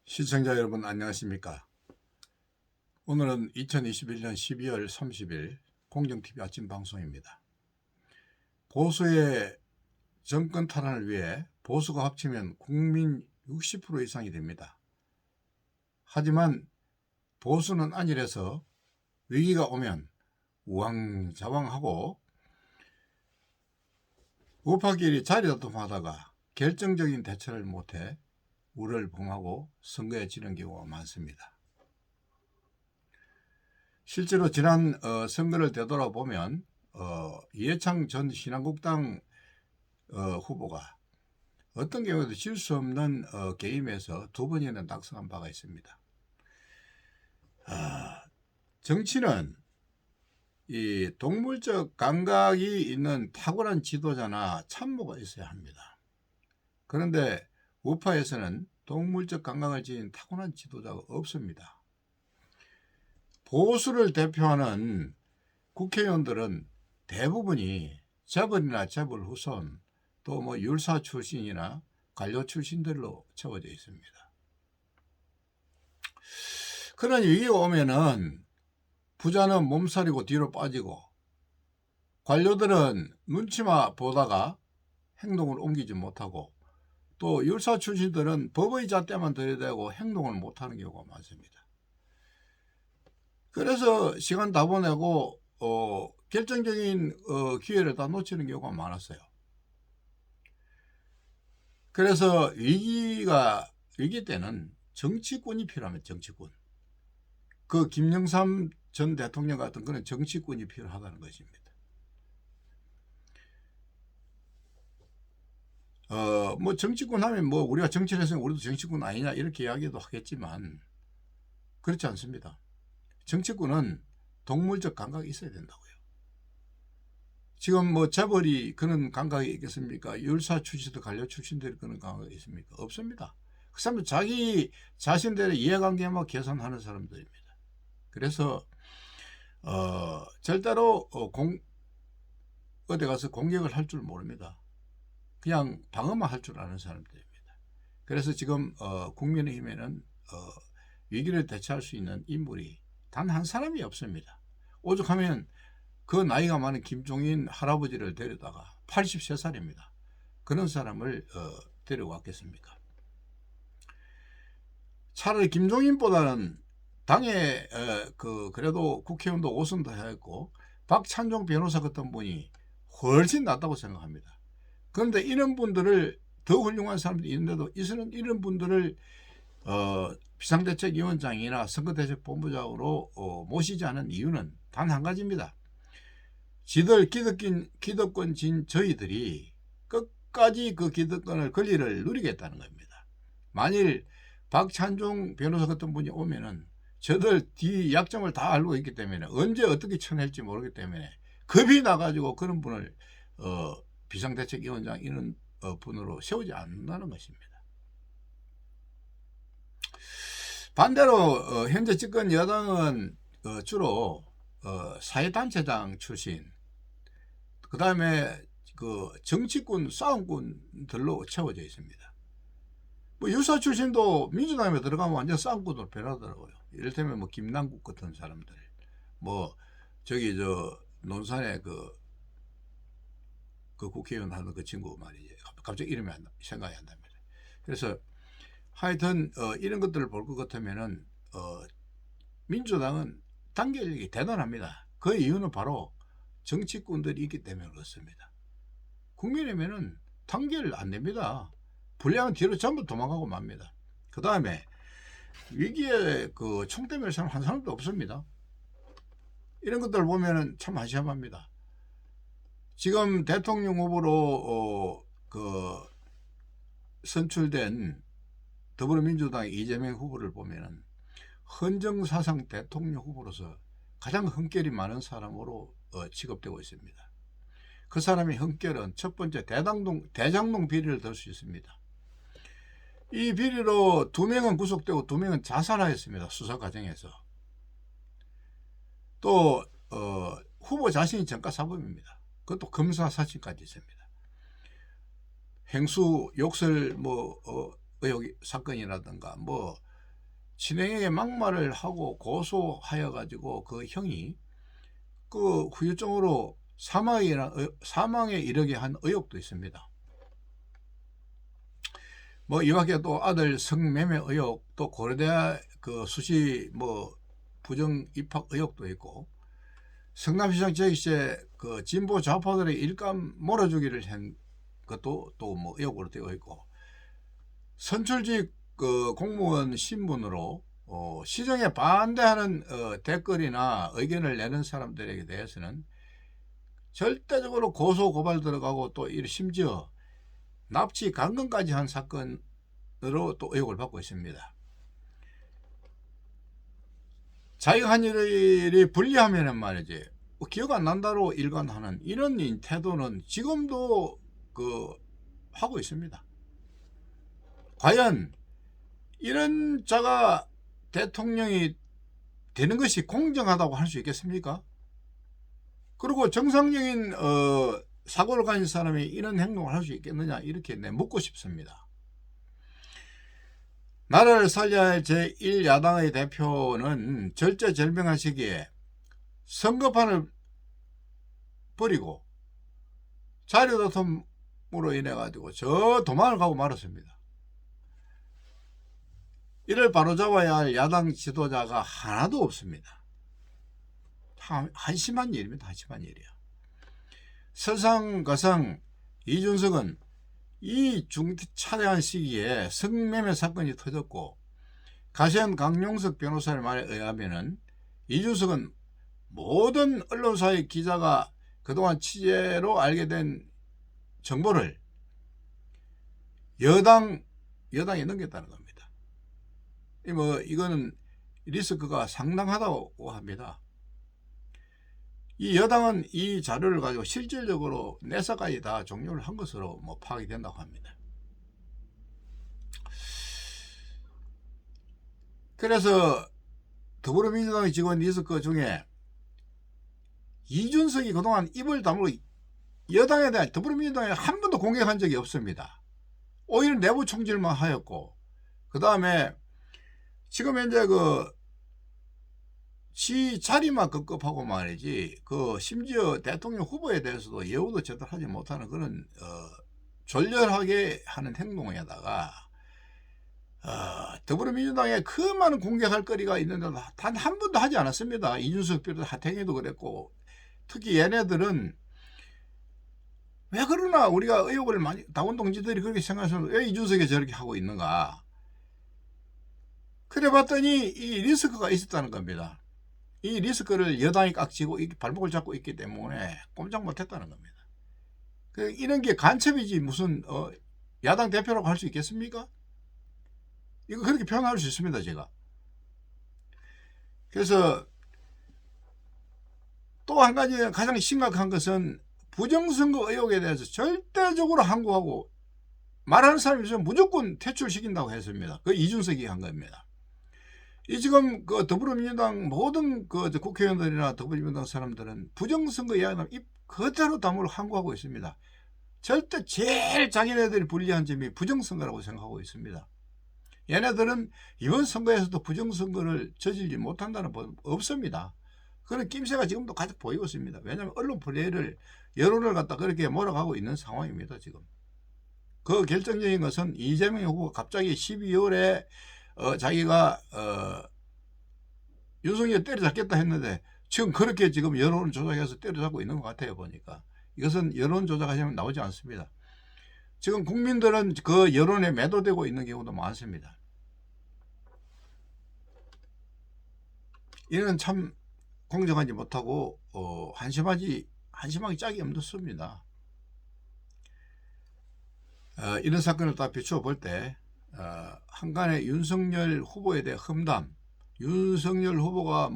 시청자 여러분 안녕하십니까. 오늘은 2021년 12월 30일 공정TV 아침 방송입니다. 보수의 정권 탈환을 위해 보수가 합치면 국민 60% 이상이 됩니다. 하지만 보수는 안일해서 위기가 오면 우왕좌왕하고 우파끼리 자리다툼하다가 결정적인 대처를 못해 우를 범하고 선거에 지는 경우가 많습니다. 실제로 지난 선거를 되돌아보면 이해창 전 신한국당 후보가 어떤 경우에도 질 수 없는 게임에서 두 번이나 낙선한 바가 있습니다. 정치는 이 동물적 감각이 있는 탁월한 지도자나 참모가 있어야 합니다. 그런데 우파에서는 동물적 감각을 지닌 타고난 지도자가 없습니다. 보수를 대표하는 국회의원들은 대부분이 재벌이나 재벌 후손 또 뭐 율사 출신이나 관료 출신들로 채워져 있습니다. 그런 위기가 오면은 부자는 몸살이고 뒤로 빠지고 관료들은 눈치만 보다가 행동을 옮기지 못하고 또 율사 출신들은 법의 잣대만 들이대고 행동을 못하는 경우가 많습니다. 그래서 시간 다 보내고 결정적인 기회를 다 놓치는 경우가 많았어요. 그래서 위기 때는 정치꾼이 필요합니다. 정치꾼. 그 김영삼 전 대통령 같은 그런 정치꾼이 필요하다는 것입니다. 뭐 정치꾼 하면 뭐 우리가 정치를 해서 우리도 정치꾼 아니냐 이렇게 이야기도 하겠지만 그렇지 않습니다. 정치꾼은 동물적 감각이 있어야 된다고요. 지금 뭐 재벌이 그런 감각이 있겠습니까? 율사 출신들 관료 출신들이 그런 감각이 있습니까? 없습니다. 그 사람은 자기 자신들의 이해관계만 계산하는 사람들입니다. 그래서 절대로 어디 가서 공격을 할 줄 모릅니다. 그냥 방어만 할 줄 아는 사람들입니다. 그래서 지금 국민의힘에는 위기를 대처할 수 있는 인물이 단 한 사람이 없습니다. 오죽하면 그 나이가 많은 김종인 할아버지를 데려다가 83살입니다. 그런 사람을 데려왔겠습니까? 차라리 김종인보다는 당에 그래도 국회의원도 5선도 했고 박찬종 변호사 같은 분이 훨씬 낫다고 생각합니다. 그런데 이런 분들을 더 훌륭한 사람들이 있는데도 이런 분들을 비상대책위원장이나 선거대책본부장으로 모시지 않은 이유는 단 한 가지입니다. 지들 기득권진 저희들이 끝까지 그 기득권을 권리를 누리겠다는 겁니다. 만일 박찬종 변호사 같은 분이 오면은 저들 뒤 약점을 다 알고 있기 때문에 언제 어떻게 쳐낼지 모르기 때문에 겁이 나가지고 그런 분을 비상대책위원장 이런 분으로 세우지 않는다는 것입니다. 반대로 현재 집권 여당은 주로 사회단체장 출신 그 다음에 그 정치꾼 싸움꾼들로 채워져 있습니다. 뭐 유사 출신도 민주당에 들어가면 완전 싸움꾼으로 변하더라고요. 이를테면 뭐 김남국 같은 사람들, 뭐 저기 저 논산에 그 국회의원 하는 그 친구 말이지. 갑자기 이름이 생각이 안 납니다. 그래서 하여튼 이런 것들을 볼 것 같으면은 민주당은 단결력이 대단합니다. 그 이유는 바로 정치꾼들이 있기 때문에 그렇습니다. 국민의힘에는 단결 안 됩니다. 불량은 뒤로 전부 도망가고 맙니다. 그 다음에 위기에 그 총대멸 사람 한 사람도 없습니다. 이런 것들을 보면은 참 한심합니다. 지금 대통령 후보로 선출된 더불어민주당 이재명 후보를 보면은 헌정사상 대통령 후보로서 가장 헌결이 많은 사람으로 취급되고 있습니다. 그 사람의 헌결은 첫 번째 대장동 비리를 들 수 있습니다. 이 비리로 2명은 구속되고 2명은 자살하였습니다. 수사 과정에서. 또 후보 자신이 전과사범입니다. 그것도 검사 사실까지 있습니다. 행수 욕설 의혹 사건이라든가 뭐 친형에게 막말을 하고 고소하여 가지고 그 형이 그 후유증으로 사망에 이르게 한 의혹도 있습니다. 뭐 이밖에 또 아들 성매매 의혹, 또 고려대 그 수시 뭐 부정 입학 의혹도 있고, 성남시장 재기시에 그 진보 좌파들의 일감 몰아주기를 한 것도 또 뭐 의혹으로 되어 있고, 선출직 그 공무원 신분으로 시정에 반대하는 댓글이나 의견을 내는 사람들에게 대해서는 절대적으로 고소 고발 들어가고, 또 심지어 납치 감금까지 한 사건으로 또 의혹을 받고 있습니다. 자기가 한 일이 불리하면은 말이지 기억 안 난다로 일관하는 이런 태도는 지금도 하고 있습니다. 과연 이런 자가 대통령이 되는 것이 공정하다고 할 수 있겠습니까? 그리고 정상적인 사고를 가진 사람이 이런 행동을 할 수 있겠느냐, 이렇게 묻고 싶습니다. 나라를 살려야 할 제1야당의 대표는 절제절명한 시기에 선거판을 버리고 자료다툼으로 인해 가지고 저 도망을 가고 말았습니다. 이를 바로잡아야 할 야당 지도자가 하나도 없습니다. 한심한 일입니다. 한심한 일이야. 설상가상 이준석은 이 중차대한 시기에 성매매 사건이 터졌고, 가시현 강용석 변호사의 말에 의하면은 이준석은 모든 언론사의 기자가 그동안 취재로 알게 된 정보를 여당에 넘겼다는 겁니다. 이거는 리스크가 상당하다고 합니다. 이 여당은 이 자료를 가지고 실질적으로 내사까지 다 종료를 한 것으로 파악이 된다고 합니다. 그래서 더불어민주당의 직원 리스크 중에 이준석이 그동안 입을 다물고 여당에 대한 더불어민주당에 한 번도 공격한 적이 없습니다. 오히려 내부 총질만 하였고, 그 다음에 지금 현재 지 자리만 급급하고 말이지, 심지어 대통령 후보에 대해서도 예우도 제대로 하지 못하는 그런 졸렬하게 하는 행동에다가 더불어민주당에 그 많은 공격할 거리가 있는데도 단 한 번도 하지 않았습니다. 이준석 비롯 하태경도 그랬고, 특히 얘네들은 왜 그러나 우리가 의혹을 많이, 당원 동지들이 그렇게 생각해서 왜 이준석이 저렇게 하고 있는가, 그래 봤더니 이 리스크가 있었다는 겁니다. 이 리스크를 여당이 깍지고 발목을 잡고 있기 때문에 꼼짝 못했다는 겁니다. 이런 게 간첩이지 무슨 야당 대표라고 할 수 있겠습니까? 이거 그렇게 표현할 수 있습니다, 제가. 그래서 또 한 가지 가장 심각한 것은 부정선거 의혹에 대해서 절대적으로 항고하고 말하는 사람이 있으면 무조건 퇴출시킨다고 했습니다. 그 이준석이 한 겁니다. 이 지금 더불어민주당 모든 국회의원들이나 더불어민주당 사람들은 부정선거 이야기하면 입 그대로 다물고 항고하고 있습니다. 절대 제일 자기네들이 불리한 점이 부정선거라고 생각하고 있습니다. 얘네들은 이번 선거에서도 부정선거를 저지르지 못한다는 법 없습니다. 그런 낌새가 지금도 가득 보이고 있습니다. 왜냐하면 언론 플레이를, 여론을 갖다 그렇게 몰아가고 있는 상황입니다. 지금 그 결정적인 것은 이재명 후보가 갑자기 12월에 자기가 윤석열 때려잡겠다 했는데 지금 그렇게 지금 여론을 조작해서 때려잡고 있는 것 같아요. 보니까 이것은 여론 조작하시면 나오지 않습니다. 지금 국민들은 그 여론에 매도되고 있는 경우도 많습니다. 이는 참 공정하지 못하고 한심하기 짝이 없습니다. 이런 사건을 다 비추어 볼 때 한간에 윤석열 후보에 대해 험담, 윤석열 후보가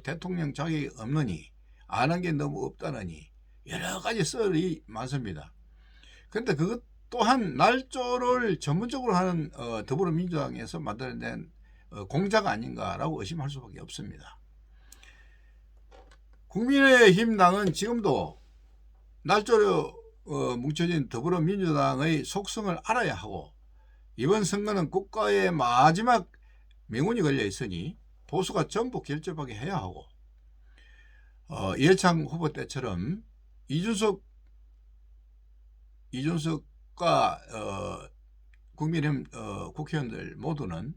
대통령 자격이 없느니, 아는 게 너무 없다느니 여러 가지 썰이 많습니다. 그런데 그것 또한 날조를 전문적으로 하는 더불어민주당에서 만들어낸 공작 아닌가라고 의심할 수밖에 없습니다. 국민의힘 당은 지금도 날조로 뭉쳐진 더불어민주당의 속성을 알아야 하고, 이번 선거는 국가의 마지막 명운이 걸려 있으니 보수가 전부 결집하게 해야 하고, 이해창 후보 때처럼 이준석과 국민의힘 국회의원들 모두는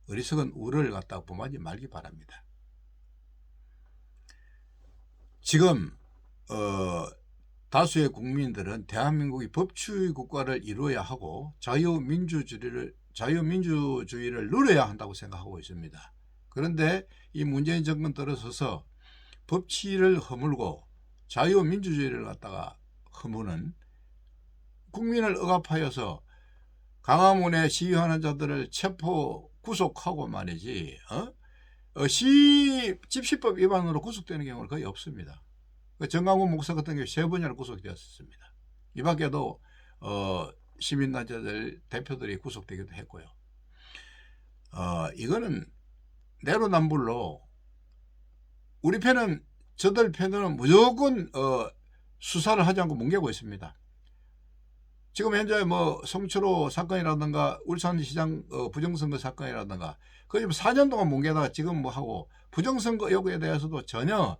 어리석은 우를 갖다가 범하지 말기 바랍니다. 지금 다수의 국민들은 대한민국이 법치주의 국가를 이루어야 하고 자유민주주의를 누려야 한다고 생각하고 있습니다. 그런데 이 문재인 정권 들어서서 법치를 허물고 자유민주주의를 갖다가 허무는, 국민을 억압하여서 광화문에 시위하는 자들을 체포 구속하고 말이지, 집시법 위반으로 구속되는 경우는 거의 없습니다. 정강훈 목사 같은 경우 3번이나 구속되었습니다. 이 밖에도 시민단체들 대표들이 구속되기도 했고요. 이거는 내로남불로 우리 편은, 저들 편은 무조건 수사를 하지 않고 뭉개고 있습니다. 지금 현재 뭐 성추로 사건이라든가 울산시장 부정선거 사건이라든가 거의 4년 동안 뭉개다가 지금 뭐 하고, 부정선거 여부에 대해서도 전혀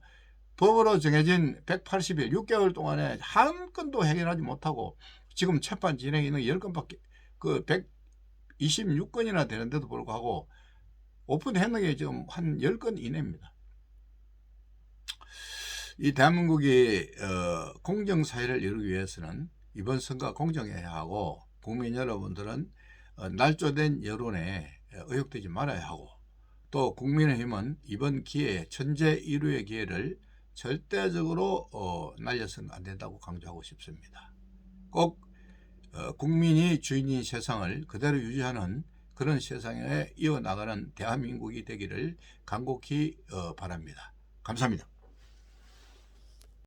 법으로 정해진 180일 6개월 동안에 한 건도 해결하지 못하고 지금 재판 진행 있는 10건밖에, 126건이나 되는데도 불구하고 오픈했는 게 지금 한 10건 이내입니다. 이 대한민국이 공정사회를 이루기 위해서는 이번 선거가 공정해야 하고, 국민 여러분들은 날조된 여론에 의혹되지 말아야 하고, 또 국민의힘은 이번 기회에 천재 일우의 기회를 절대적으로 날려서는 안 된다고 강조하고 싶습니다. 꼭 국민이 주인인 세상을 그대로 유지하는 그런 세상에 이어나가는 대한민국이 되기를 간곡히 바랍니다. 감사합니다.